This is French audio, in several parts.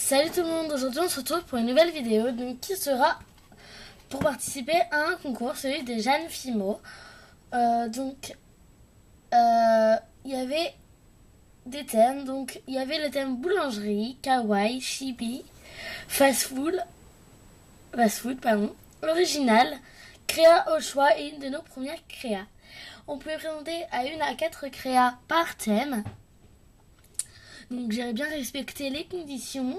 Salut tout le monde, aujourd'hui on se retrouve pour une nouvelle vidéo qui sera pour participer à un concours, celui des Jeanne Fimo. Il y avait des thèmes, donc il y avait le thème boulangerie, kawaii, chibi, fast food, original, créa au choix et une de nos premières créas. On pouvait présenter à 1 à 4 créas par thème. Donc j'ai bien respecté les conditions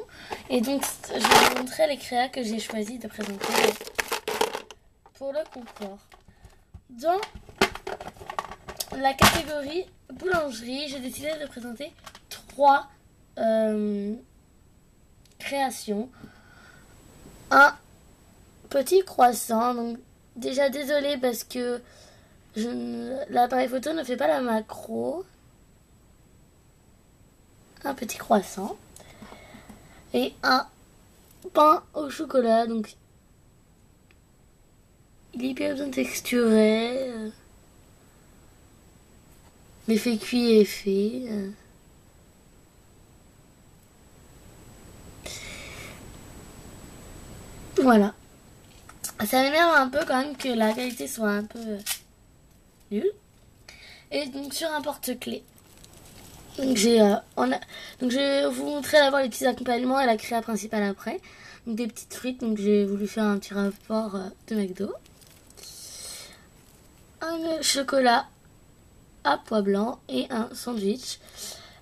et donc je vais vous montrer les créas que j'ai choisi de présenter pour le concours. Dans la catégorie boulangerie, j'ai décidé de présenter 3 créations. Un petit croissant, donc déjà désolée parce que l'appareil photo ne fait pas la macro. Un petit croissant et un pain au chocolat, donc il est bien texturé, l'effet cuit est fait. Voilà, ça m'énerve un peu quand même que la qualité soit un peu nulle. Et donc sur un porte-clés, donc je vais vous montrer d'abord les petits accompagnements et la créa principale après. Donc des petites frites, donc j'ai voulu faire un petit rapport de McDo. Un chocolat à pois blanc et un sandwich.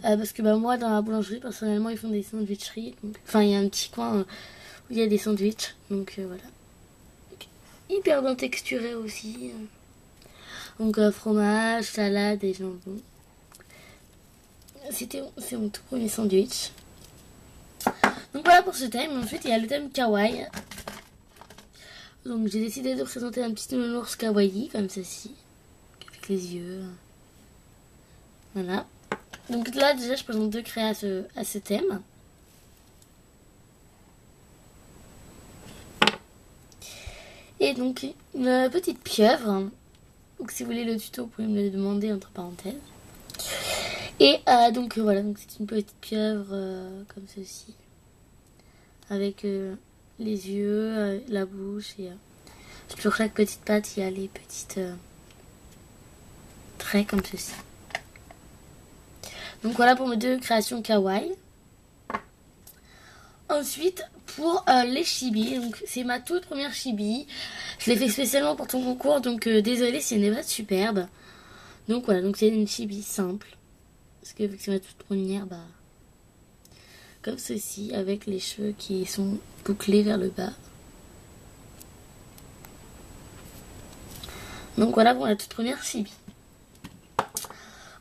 Parce que moi dans la boulangerie personnellement ils font des sandwicheries. Enfin il y a un petit coin où il y a des sandwichs. Donc voilà. Donc, hyper bien texturé aussi. Donc fromage, salade et jambon. C'est mon tout premier sandwich. Donc voilà pour ce thème. Ensuite il y a le thème kawaii. Donc j'ai décidé de présenter un petit nounours kawaii comme ceci. Avec les yeux. Voilà. Donc là déjà je présente 2 créas à ce thème. Et donc une petite pieuvre. Donc si vous voulez le tuto vous pouvez me le demander entre parenthèses. Et donc voilà, donc c'est une petite pieuvre comme ceci. Avec les yeux, la bouche et sur chaque petite patte il y a les petites traits comme ceci. Donc voilà pour mes 2 créations kawaii. Ensuite pour les chibis, donc c'est ma toute première chibi. Je l'ai fait spécialement pour ton concours, donc désolée si elle n'est pas superbe. Donc voilà, donc c'est une chibi simple. Parce que vu que c'est ma toute première, comme ceci, avec les cheveux qui sont bouclés vers le bas. Donc voilà pour la toute première chibi.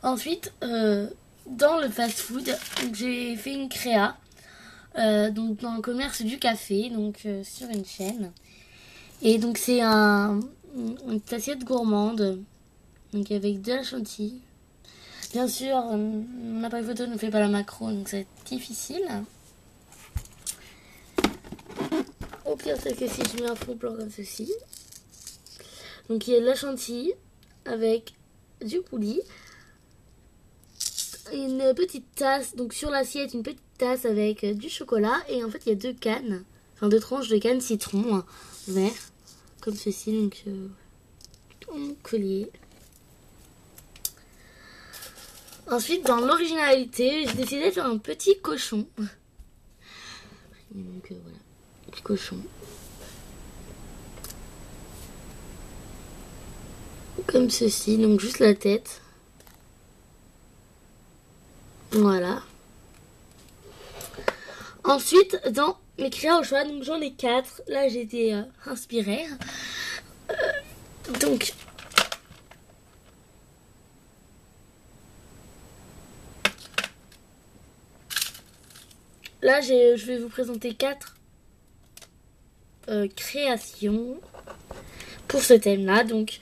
Ensuite, dans le fast-food, j'ai fait une créa. Donc dans le commerce du café, donc sur une chaîne. Et donc c'est une assiette gourmande, donc avec de la chantilly. Bien sûr, mon appareil photo ne fait pas la macro, donc c'est difficile. Au pire, c'est que si je mets un fond blanc comme ceci. Donc il y a de la chantilly avec du coulis. Une petite tasse, donc sur l'assiette, une petite tasse avec du chocolat. Et en fait, il y a 2 cannes, enfin 2 tranches de canne citron vert, comme ceci, donc mon collier. Ensuite, dans l'originalité, j'ai décidé de faire un petit cochon. Donc voilà, petit cochon. Comme ceci, donc juste la tête. Voilà. Ensuite, dans mes créas au choix, donc j'en ai 4. Là, j'ai été inspirée. Donc, là, je vais vous présenter 4 créations pour ce thème-là. Donc,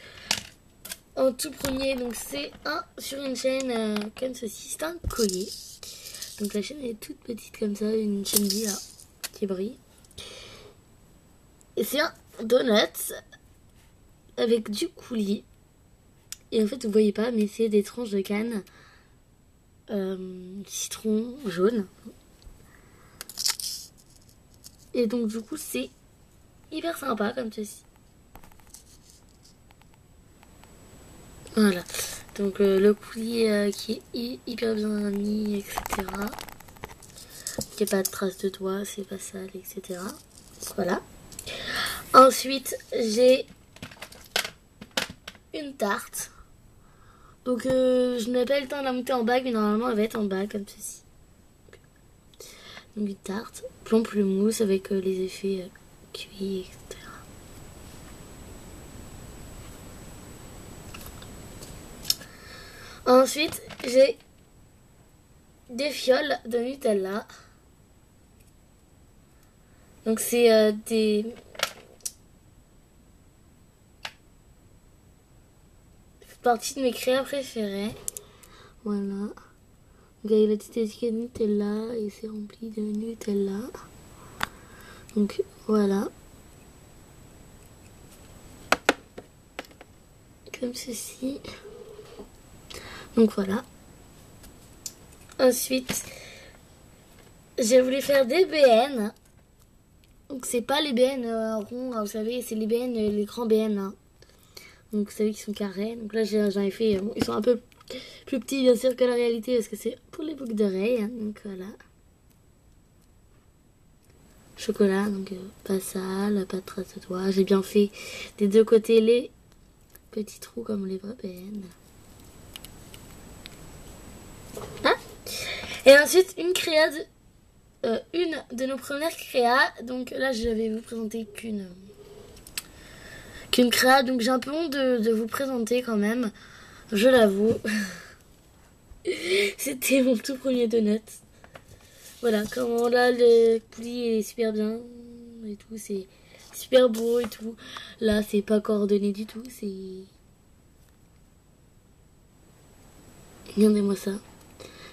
en tout premier, donc c'est sur une chaîne comme ceci, c'est un collier. Donc la chaîne est toute petite comme ça, une chaîne là qui brille. Et c'est un donut avec du coulis. Et en fait vous voyez pas, mais c'est des tranches de canne citron jaune. Et donc du coup c'est hyper sympa comme ceci. Voilà. Donc le coulis qui est hyper bien mis, etc. Il n'y a pas de traces de doigts, c'est pas sale, etc. Voilà. Ensuite, j'ai une tarte. Donc je n'ai pas eu le temps de la monter en bague, mais normalement elle va être en bague comme ceci. Donc une tarte, pamplemousse avec les effets cuits, etc. Ensuite, j'ai des fioles de Nutella. Donc c'est des... partie de mes créas préférées. Voilà. Donc avec la petite étiquette Nutella et c'est rempli de Nutella. Donc voilà. Comme ceci. Donc voilà. Ensuite, j'ai voulu faire des BN. Donc c'est pas les BN ronds, vous savez, c'est les BN, les grands BN. Hein. Donc vous savez qu'ils sont carrés. Donc là j'en ai fait, bon, ils sont un peu plus petits bien sûr que la réalité parce que c'est pour les boucles d'oreilles. Hein. Donc voilà. Chocolat, donc pas sale, pas de traces de doigts. J'ai bien fait des deux côtés les petits trous comme les vrais BN. Hein? Et ensuite une créa une de nos premières créas. Donc là je vais vous présenter qu'une créa, donc j'ai un peu honte de vous présenter quand même, je l'avoue. C'était mon tout premier donut. Voilà, comment là le coulis est super bien et tout, c'est super beau et tout. Là c'est pas coordonné du tout, c'est... Regardez-moi ça.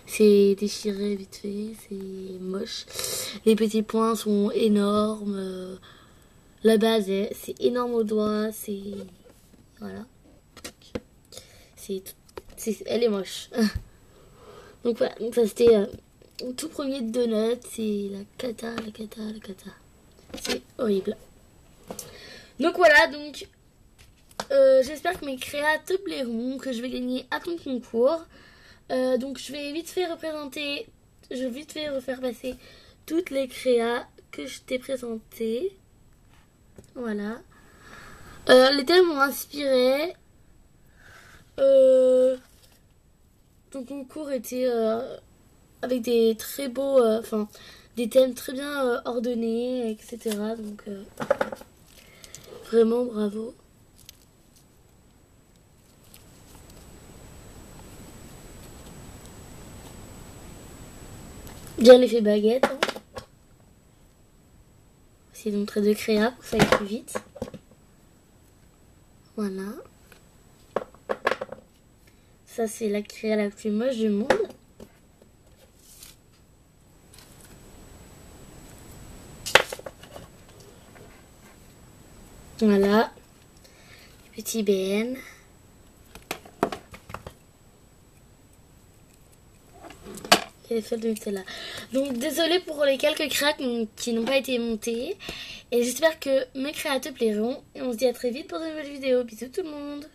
C'est déchiré vite fait, c'est moche. Les petits points sont énormes. La base, c'est énorme au doigt, c'est... Voilà. Elle est moche. Donc voilà, donc ça c'était le tout premier donut, c'est la cata. C'est horrible. Donc voilà, donc j'espère que mes créas te plairont, que je vais gagner à ton concours. Donc je vais vite fait refaire passer toutes les créas que je t'ai présentées. Voilà. Les thèmes m'ont inspiré. Ton concours était avec des très beaux, des thèmes très bien ordonnés, etc. Donc vraiment bravo. Bien l'effet baguette. Hein. C'est donc très de créa pour que ça aille plus vite. Voilà. Ça c'est la créa la plus moche du monde. Voilà. Petit BN. Et les feuilles de Nutella. Donc désolée pour les quelques créas qui n'ont pas été montées. Et j'espère que mes créas te plairont. Et on se dit à très vite pour de nouvelles vidéos. Bisous tout le monde.